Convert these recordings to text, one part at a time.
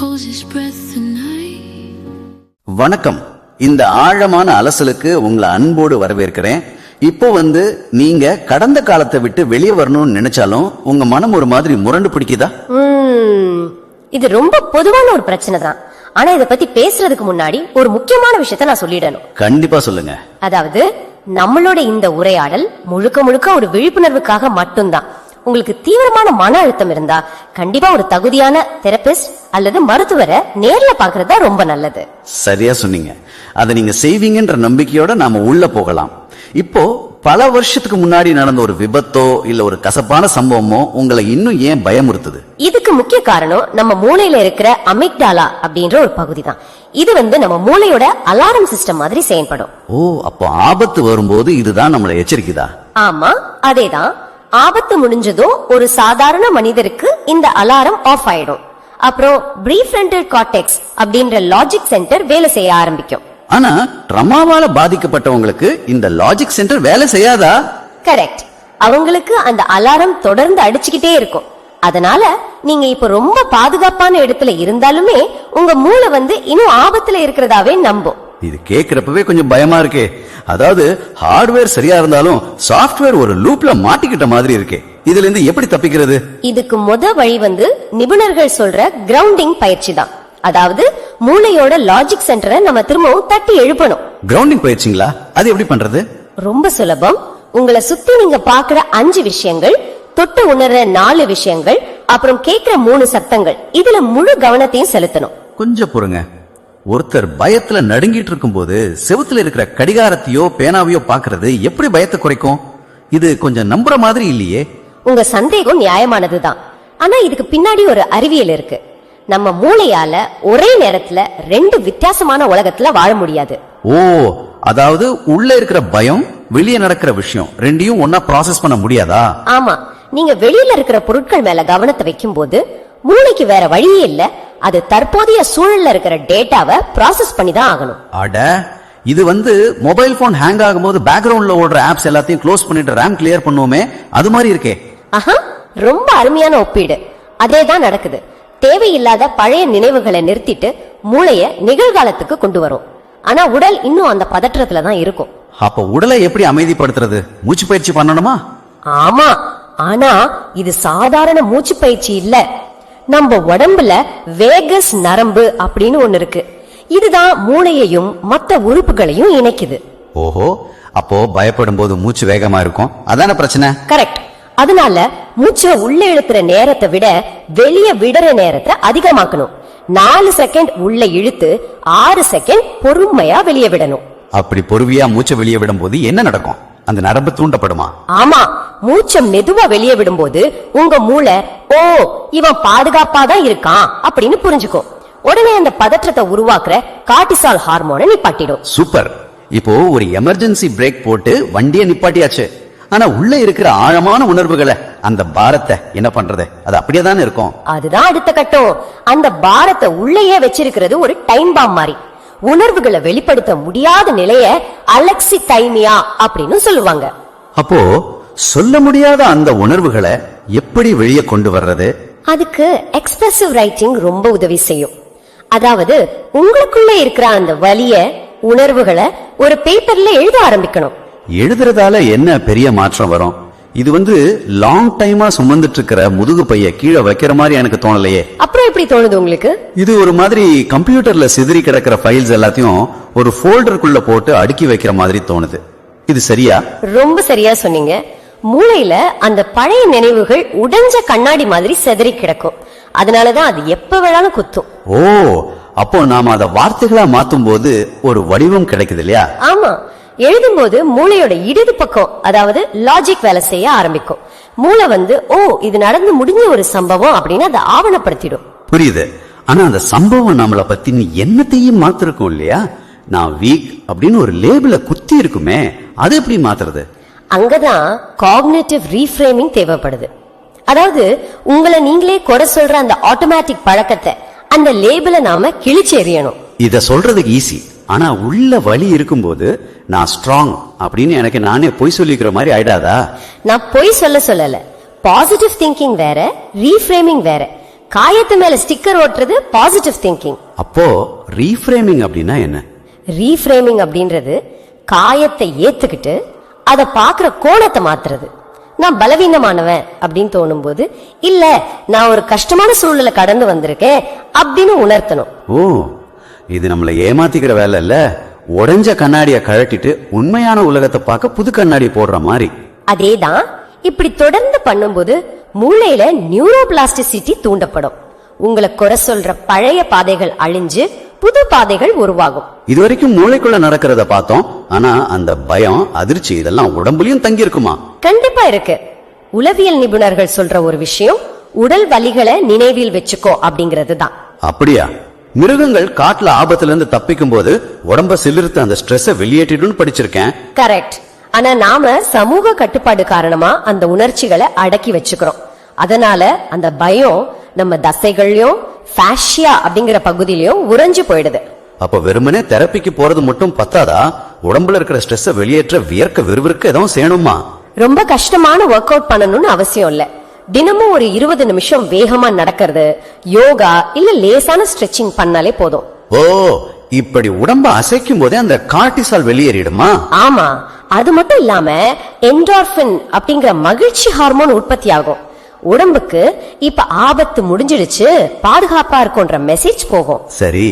holds his breath the night. வணக்கம். இந்த ஆழமான அலசலுக்கு உங்களை அன்போடு வரவேற்கிறேன். இப்போ நீங்க கடந்த காலத்தை விட்டு வெளியே வரணும்னு நினைச்சாலும் உங்க மனம் ஒரு மாதிரி முரண்டு பிடிக்குதா? இது ரொம்ப பொதுவான ஒரு பிரச்சனை தான். ஆனா இத பத்தி பேசுறதுக்கு முன்னாடி ஒரு முக்கியமான விஷயத்தை நான் சொல்லிடணும். கண்டிப்பா சொல்லுங்க. அதாவது நம்மளோட இந்த உரையாடல் முழுக்க முழுக்க ஒரு விழிப்புணர்வுக்காக மட்டும்தான். உங்களுக்கு தீவிரமான மன அழுத்தம் இருந்தா கண்டிப்பா ஒரு தகுதியான தெரபிஸ்ட் அல்லது மருத்துவரை நேர்ல பாக்குறதா ரொம்ப நல்லது. சரியா சொன்னீங்க. அதை நீங்க செய்வீங்கன்ற நம்பிக்கையோட நாம உள்ள போகலாம். இப்போ பல வருஷத்துக்கு முன்னாடி நடந்த ஒரு விபத்தோ இல்ல ஒரு கசப்பான சம்பவமோ உங்களை இன்னும் ஏன் பயமுறுத்துது? இதுக்கு முக்கிய காரணம் நம்ம மூளையில இருக்கிற அமிக்டாலா அப்படின்ற ஒரு பகுதி தான். இது நம்ம மூளையோட அலாரம் சிஸ்டம் மாதிரி செயல்படும். ஓ, அப்போ ஆபத்து வரும்போது இதுதான் நம்மளை எச்சரிக்குதா? ஆமா, அதேதான். ஆபத்து முடிஞ்சதும் ஒரு சாதாரண மனிதருக்கு இந்த அலாரம் ஆஃப் ஆயிடும். அப்புறம் ப்ரீஃப்ரண்டல் கார்டெக்ஸ் அப்படின்ற லாஜிக் சென்டர் வேலை செய்ய ஆரம்பிக்கும். ஆனா ட்ராமாவால பாதிக்கப்பட்டவங்களுக்கு இந்த லாஜிக் சென்டர் வேலை செய்யாதா? கரெக்ட். அவங்களுக்கு அந்த அலாரம் தொடர்ந்து அடிச்சுக்கிட்டே இருக்கும். அதனால நீங்க இப்ப ரொம்ப பாதுகாப்பான இடத்துல இருந்தாலுமே உங்க மூளை இன்னும் ஆபத்துல இருக்கிறதாவே நம்பும். இது கேக்குறப்பவே கொஞ்சம் பயமா இருக்கே. அதாவது ஹார்ட்வேர் சரியா இருந்தாலும் சாஃப்ட்வேர் ஒரு லூப்ல மாட்டிக்கிட்ட மாதிரி இருக்கே. இதுல இருந்து எப்படி தப்பிக்கிறது? இதுக்கு வழி நிபுணர்கள் சொல்ற கிரவுண்டிங் பயிற்சி தான். அதாவது மூளையோட லாஜிக் சென்டரை நம்ம திரும்பவும் தட்டி எழுப்பணும். கிரவுண்டிங் பயிற்சிங்களா? அது எப்படி பண்றது? ரொம்ப சுலபம். உங்களை சுத்தி நீங்க பாக்குற 5 விஷயங்கள், தொட்டு உணர்ற 4 விஷயங்கள், அப்புறம் கேட்கிற 3 சத்தங்கள், இதுல முழு கவனத்தையும் செலுத்தணும். கொஞ்சம் பொறுங்க. ஒருத்தர் பயத்துல நடுங்கிட்டு இருக்கும் போது செவுத்துல இருக்கிற கடிகாரத்தையோ பேனாவையோ பாக்குறது எப்படி பயத்தை குறைக்கும்? இது கொஞ்சம் நம்புற மாதிரி இல்லையே. உங்க சந்தேகம் நியாயமானதுதான். ஆனா இதுக்கு பின்னாடி ஒரு அறிவியல் இருக்கு. நம்ம மூளையால ஒரே நேரத்துல 2 வித்தியாசமான உலகத்துல வாழ முடியாது. ஓ, அதாவது உள்ள இருக்கிற பயம், வெளியே நடக்கிற விஷயம் ரெண்டையும் ஒன்னா ப்ராசஸ் பண்ண முடியாதா? ஆமா. நீங்க வெளியில இருக்கிற பொருட்கள் மேல கவனத்தை வைக்கும் போது மூளைக்கு வேற வழியே இல்ல. அது தற்போதைய சூழல்ல இருக்கிற டேட்டாவை ப்ராசஸ் பண்ணி தான் ஆகணும். அட, இது மொபைல் போன் ஹேங் ஆகும்போது பேக்ரவுண்ட்ல ஓடுற ஆப்ஸ் எல்லாத்தையும் க்ளோஸ் பண்ணிட்டு ரேம் கிளியர் பண்ணுவோமே, அது மாதிரி இருக்கே. ஆஹா, ரொம்ப அருமையான ஒப்பீடு. அதேதான் நடக்குது. தேவையில்லாத பழைய நினைவுகளை நிறுத்திட்டு மூளைய நிகழ்காலத்துக்கு கொண்டு வரும். ஆனா உடல் இன்னும் அந்த பதற்றத்துல தான் இருக்கும். அப்ப உடலை எப்படி அமைதிப்படுத்துறது? மூச்சு பயிற்சி பண்ணணுமா? ஆமா, ஆனா இது சாதாரண மூச்சு பயிற்சி இல்ல. நம்ம உடம்புல வேகஸ் நரம்பு அப்படின்னு ஒண்ணு இருக்கு. இதுதான் மூளையையும் மத்த உறுப்புகளையும் இணைக்குது. ஓஹோ, அப்போ பயப்படும் போது மூச்சு வேகமா இருக்கும், அதான பிரச்சனை? கரெக்ட். அதனால மூச்சை உள்ள இழுத்துற நேரத்தை விட வெளியே விடுற நேரத்தை அதிகமாக்கணும். 4 செகண்ட் உள்ள இழுத்து 6 செகண்ட் பொறுமையா வெளியே விடணும். அப்படி பொறுமையா மூச்சை வெளியே விடும் போது என்ன நடக்கும்? அந்த நரம்பு தூண்டப்படுமா? ஆமா, மூச்சை மெதுவா வெளியே விடும்போது உங்க மூளை ஓ இவன் பாதுகாப்பா தான் இருக்கான் அப்படின்னு புரிஞ்சுக்கும். உடனே அந்த பதற்றத்தை உருவாக்குற கார்டிசால் ஹார்மோனை நிப்பாட்டிடும். சூப்பர். இப்போ ஒரு எமர்ஜென்சி பிரேக் போட்டு வண்டியை நிப்பாட்டியாச்சு. ஆனா உள்ள இருக்கிற ஆழமான உணர்வுகளை, அந்த பாரத்தை என்ன பண்றது? அது அப்படியே தானே இருக்கும். அதுதான் அடுத்த கட்டம். அந்த பாரத்தை உள்ளேயே வச்சிருக்கிறது ஒரு டைம் பாம் மாதிரி. உணர்வுகளை வெளிப்படுத்த முடியாத நிலைய அலெக்சிதைமியா அப்படின்னு சொல்லுவாங்க. அப்போ சொல்ல முடியாத அந்த உணர்வுகளை எப்படி வெளியே கொண்டு வர்றது? அதுக்கு எக்ஸ்பிரசிவ் ரைட்டிங் ரொம்ப உதவி செய்யும். அதாவது உங்களுக்குள்ள இருக்கிற அந்த வலிய உணர்வுகளை ஒரு பேப்பர்ல எழுத ஆரம்பிக்கணும். எழுதுறதால என்ன பெரிய மாற்றம் வரும்? இது லாங் டைமா சுமந்துட்டு இருக்கிற முதுகு பைய கீழே வைக்கிற மாதிரி எனக்கு தோணலையே. அப்புறம் எப்படி தோணுது உங்களுக்கு? இது ஒரு மாதிரி கம்ப்யூட்டர்ல சிதறி கிடக்கிற ஃபைல்ஸ் எல்லாத்தையும் ஒரு ஃபோல்டருக்குள்ள போட்டு அடுக்கி வைக்கிற மாதிரி தோணுது. இது சரியா? ரொம்ப சரியா சொன்னீங்க. மூளையில அந்த பழைய நினைவுகள் உடைஞ்ச கண்ணாடி மாதிரி சிதறி கிடக்கும். அதனாலதான் அது எப்ப வேணாலும் குத்தும். ஓ, அப்போ நாம அத வார்த்தைகளா மாத்தும் போது ஒரு வடிவம் கிடைக்குது இல்லையா? ஆமா. எழுதும் போது மூளையோட இடது பக்கம், அதாவது லாஜிக் வேலை செய்ய ஆரம்பிக்கும். மூளை ஓ இது நடந்து முடிஞ்ச ஒரு சம்பவம் அப்படின்னு அதை ஆவணப்படுத்திடும். புரியுது. ஆனா அந்த சம்பவம் நம்மளை பத்தி என்னத்தையும் மாத்திருக்கும் இல்லையா? நான் வீக் அப்படின்னு ஒரு லேபிள குத்தி இருக்குமே, அது எப்படி மாத்துறது? அங்கதான் காக்னிட்டிவ் ரீஃப்ரேமிங் தேவைப்படுது. அதாவது உங்களை நீங்களே குறை சொல்ற அந்த ஆட்டோமேட்டிக் பழக்கத்தை, அந்த லேபிள நாம கிழிச்சு எறியணும். இத சொல்றதுக்கு ஈஸி. ஆனா உள்ள வலி இருக்கும்போது நான் ஸ்ட்ராங் அப்படின்னு எனக்கு நானே பொய் சொல்லிக்கிற மாதிரி ஆயிடாதா? நான் பொய் சொல்லல. பாசிட்டிவ் திங்கிங் வேற, ரீஃப்ரேமிங் வேற. காயத்து மேல ஸ்டிக்கர் ஓட்டுறது பாசிட்டிவ் திங்கிங். அப்போ ரீஃப்ரேமிங் அப்படின்னா என்ன? ரீஃப்ரேமிங் அப்படின்றது காயத்தை ஏத்துக்கிட்டு அத பாக்குற கோணத்தை மாத்துறது. நான் பலவீனமானவன் அப்படின்னு தோணும் போது, இல்ல நான் ஒரு கஷ்டமான சூழ்நிலை கடந்து வந்திருக்கேன் அப்படின்னு உணர்த்தணும். ஓ, இது நம்மளை ஏமாத்திக்கிற வேலை இல்ல, உடைஞ்ச கண்ணாடிய கழட்டிட்டு உண்மையான உலகத்தை பார்க்க புது கண்ணாடி போடுற மாதிரி. அதேதான். இப்படி தொடர்ந்து பண்ணும்போது மூளையில நியூரோபிளாஸ்டிசிட்டி தூண்டப்படும். உங்களை குறை சொல்ற பழைய பாதைகள் அழிஞ்சு புது பாதைகள் உருவாகும். இதுவரைக்கும் மூளைக்குள்ள நடக்கிறத பார்த்தோம். ஆனா அந்த பயம், அதிர்ச்சி இதெல்லாம் உடம்புலயும் தங்கி இருக்குமா? கண்டிப்பா இருக்கு. உளவியல் நிபுணர்கள் சொல்ற ஒரு விஷயம், உடல் வலிகளை நினைவில் வச்சுக்கோ அப்படிங்கிறது தான். அப்படியா? மிருகங்கள் காட்டுல ஆபத்துல இருந்து தப்பிக்கும் போது உடம்ப சிலிர்த்து அந்த ஸ்ட்ரெஸ் வெளியேற்றிடும் படிச்சிருக்கேன். கரெக்ட். ஆனா நாம சமூக கட்டுப்பாடு காரணமா அந்த உணர்ச்சிகளை அடக்கி வச்சுக்கிறோம். அதனால அந்த பயம் நம்ம தசைகள்லயும் ஃபாஷியா அப்படிங்கிற பகுதியிலயும் உறைஞ்சு போயிடுது. அப்ப வெறுமனே தெரப்பிக்கு போறது மட்டும் பத்தாதா? உடம்புல இருக்கிற ஸ்ட்ரெஸ் வெளியேற்ற வியர்க்க விறுவிறுக்க எதுவும் செய்யணுமா? ரொம்ப கஷ்டமான ஒர்க் அவுட் பண்ணணும்னு அவசியம் இல்ல. தினமும் ஒரு 20 நிமிஷம் வேகமா நடக்கிறது, யோகா இல்ல லேசான ஸ்ட்ரெச்சிங் பண்ணாலே போதும். ஓ, இப்படி உடம்ப அசைக்கும் போதே அந்த கார்டிசால் வெளியேறிடுமா? ஆமா. அது மட்டும் இல்லாம என்டார்பின் அப்படிங்கிற மகிழ்ச்சி ஹார்மோன் உற்பத்தி ஆகும். உடம்புக்கு இப்ப ஆபத்து முடிஞ்சிடுச்சு, பாதுகாப்பா இருக்கும்ன்ற மெசேஜ் போகும். சரி,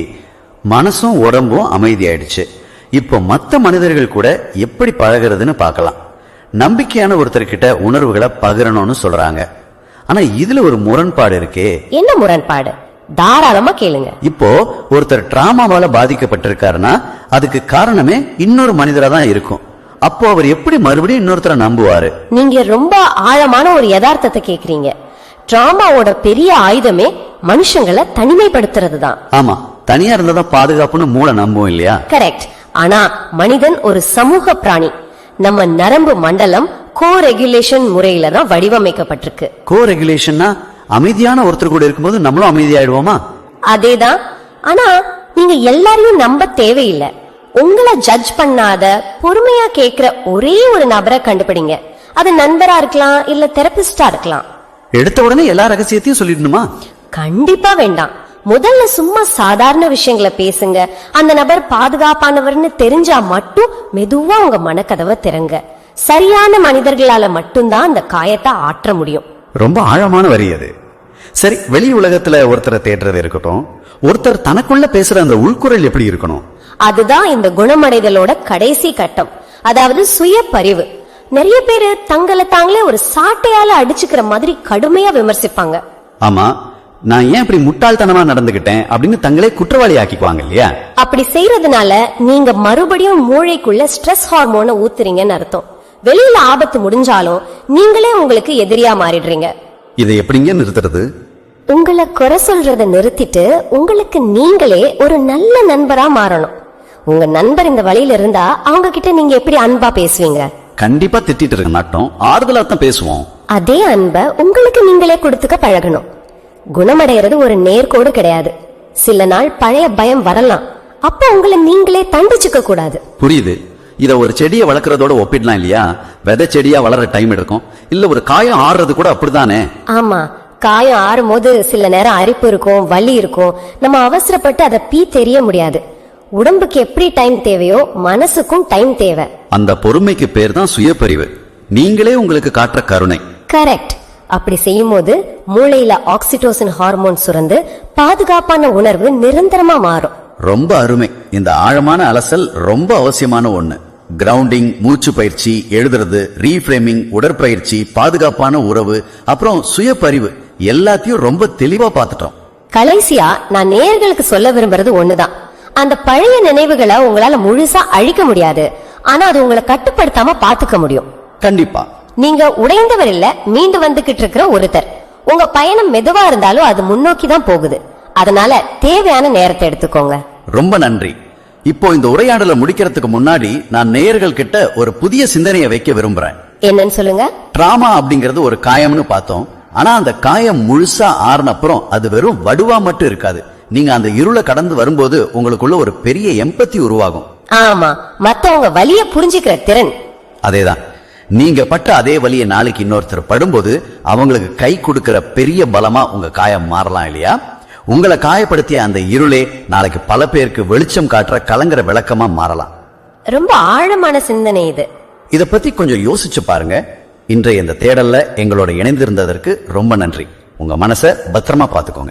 மனசும் உடம்பும் அமைதியாயிடுச்சு. இப்போ மத்த மனிதர்கள் கூட எப்படி பழகிறதுன்னு பார்க்கலாம். நம்பிக்கையான ஒருத்தர்கிட்ட உணர்வுகளை பகிரணும்னு சொல்றாங்க. ஆனா இதுல ஒரு முரண்பாடு இருக்கே. என்ன முரண்பாடு? தாராளமா கேளுங்க. இப்போ ஒருத்தர் டிராமாவால பாதிக்கப்பட்டிருக்காருன்னா அதுக்கு காரணமே இன்னொரு மனிதரா தான் இருக்கும். அப்போ அவர் எப்படி மறுபடியும் இன்னொருத்தரை நம்புவாரு? நீங்க ரொம்ப ஆழமான ஒரு யதார்த்தத்தை கேக்குறீங்க. டிராமாவோட பெரிய ஆயுதமே மனுஷங்களை தனிமைப்படுத்துறது தான். ஆமா, தனியா இருந்தாதான் பாதுகாப்புன்னு மூளை நம்பும் இல்லையா? கரெக்ட். ஆனா மனிதன் ஒரு சமூக பிராணி. நம்ம நரம்பு மண்டலம் கோ ரெகுலேஷன் முறையில தான் வடிவமைக்கப்பட்டிருக்கு. கோ ரெகுலேஷன்னா அமைதியான ஒருத்தர் கூட இருக்கும்போது நம்மளும் அமைதியாயிடுவோமா? அதேதான். ஆனா நீங்க எல்லாரையும் நம்ப தேவையில்லை. உங்களை ஜட்ஜ் பண்ணாத பொறுமையா கேக்குற ஒரே ஒரு நபரை கண்டுபிடிங்க. அது நண்பரா இருக்கலாம், இல்ல தெரபிஸ்டா இருக்கலாம். எடுத்த உடனே எல்லா ரகசியத்தையும் சொல்லிடணுமா? கண்டிப்பா வேண்டாம். முதல்ல சும்மா சாதாரண விஷயங்களை பேசுங்க. அந்த நபர் பாதுகாப்பானவர்னு தெரிஞ்சா மட்டும் மெதுவா உங்க மனக்கதவை திறங்க. சரியான மனிதர்களால மட்டும்தான் அந்த காயத்தை ஆற்ற முடியும். ரொம்ப ஆழமான வரி அது. சரி, வெளி உலகத்துல ஒருத்தரை தேடுறது இருக்கட்டும், ஒருத்தர் தனக்குள்ள பேசுற அந்த உள்குரல் எப்படி இருக்கணும்? அதுதான் இந்த குணமடைதலோட கடைசி கட்டம். அதாவது சுய பரிவு. நிறைய பேரு தங்களை தாங்களே ஒரு சாட்டையால அடிச்சுக்கிற மாதிரி கடுமையா விமர்சிப்பாங்க. ஆமா, நான் ஏன் இப்படி முட்டாள்தனமா நடந்துகிட்டேன் அப்படின்னு தங்களே குற்றவாளி ஆக்கிக்குவாங்க இல்லையா? அப்படி செய்யறதுனால நீங்க மறுபடியும் மூளைக்குள்ள ஸ்ட்ரெஸ் ஹார்மோனை ஊத்துறீங்கன்னு அர்த்தம். வெளியில ஆபத்து முடிஞ்சாலும் நீங்களே உங்களுக்கு எதிரியா மாறிடுறீங்க. இதை எப்படிங்க நிறுத்துறது? உங்களை குறை சொல்றத நிறுத்திட்டு உங்களுக்கு நீங்களே ஒரு நல்ல நண்பரா மாறணும். உங்க நண்பர் இந்த வழியில இருந்தா அவங்க கிட்ட நீங்க எப்படி அன்பா பேசுவீங்க? கண்டிப்பா திட்டிட்டு இருக்க மாட்டோம், ஆறுதலா தான் பேசுவோம். அதே அன்பை உங்களுக்கு நீங்களே கொடுத்துக்க பழகணும். குணமடைகிறது ஒரு நேர்கோடு கிடையாது. சில நாள் பழைய பயம் வரலாம். அப்ப உங்களை நீங்களே தண்டிச்சுக்க கூடாது. புரியுது. இத ஒரு செடியை வளர்க்கறதோட ஒப்பிடலாம் இல்லையா? விதை செடியா வளர டைம் எடுக்கும். இல்ல ஒரு காயம் ஆறுறது கூட அப்படித்தானே? ஆமா, காயம் ஆறும் போது சில நேரம் அரிப்பு இருக்கும், வலி இருக்கும். நம்ம அவசரப்பட்டு அதை தெரிய முடியாது. உடம்புக்கு எப்படி டைம் தேவையோ மனசுக்கும் டைம் தேவை. அந்த பொறுமைக்கு பேர் தான் சுயப்பரிவு. நீங்களே உங்களுக்கு காட்டுற கருணை. கரெக்ட். அப்படி செய்யும் போது மூளையில ஆக்சிடோசின் ஹார்மோன் சுரந்து பாதுகாப்பான உணர்வு நிரந்தரமா மாறும். ரொம்ப அருமை. இந்த ஆழமான அலசல் ரொம்ப அவசியமான ஒண்ணு. கிரவுண்டிங், மூச்சு பயிற்சி, எழுதுறது, ரீஃப்ரேமிங், உடற்பயிற்சி, பாதுகாப்பான உறவு, அப்புறம் சுயப்பரிவு எல்லாத்தையும் ரொம்ப தெளிவா பார்த்துட்டோம். கடைசியா நான் நேயர்களுக்கு சொல்ல விரும்புறது ஒண்ணுதான். அந்த பழைய நினைவுகளை உங்களால முழுசா அழிக்க முடியாது. ஆனா அது உங்களை கட்டுப்படுத்தாம பாத்துக்க முடியும். கண்டிப்பா. நீங்க உடைந்தவர் இல்ல, மீண்டு வந்துகிட்டு இருக்கிற ஒருத்தர். உங்க பயணம் மெதுவா இருந்தாலும் அது முன்னோக்கி தான் போகுது. அதனால தேவையான நேரத்தை எடுத்துக்கோங்க. ரொம்ப நன்றி. இப்போ இந்த உரையாடலை முடிக்கிறதுக்கு முன்னாடி நான் நேயர்கள் கிட்ட ஒரு புதிய சிந்தனையை வைக்க விரும்புறேன். என்னன்னு சொல்லுங்க. டிராமா அப்படிங்கறது ஒரு காயம்னு பார்த்தோம். ஆனா அந்த காயம் முழுசா ஆறுன அப்புறம் அது வெறும் வடுவா மட்டும் இருக்காது. நீங்க அந்த இருளை கடந்து வரும்போது உங்களுக்குள்ள ஒரு பெரிய எம்பத்தி உருவாகும். ஆமா, மத்தவங்க வலிய புரிஞ்சுக்கிற திறன். அதேதான். நீங்க பட்ட அதே வலியை நாளைக்கு இன்னொருத்தர் படும்போது அவங்களுக்கு கை கொடுக்கிற பெரிய பலமா உங்க காயம் மாறலாம் இல்லையா? உங்களை காயப்படுத்திய அந்த இருளே நாளைக்கு பல பேருக்கு வெளிச்சம் காட்டுற கலங்கர விளக்கமா மாறலாம். ரொம்ப ஆழமான சிந்தனை இது. இத பத்தி கொஞ்சம் யோசிச்சு பாருங்க. இன்றைய இந்த தேடல்ல எங்களோட இணைந்திருந்ததற்கு ரொம்ப நன்றி. உங்க மனசை பத்திரமா பாத்துக்கோங்க.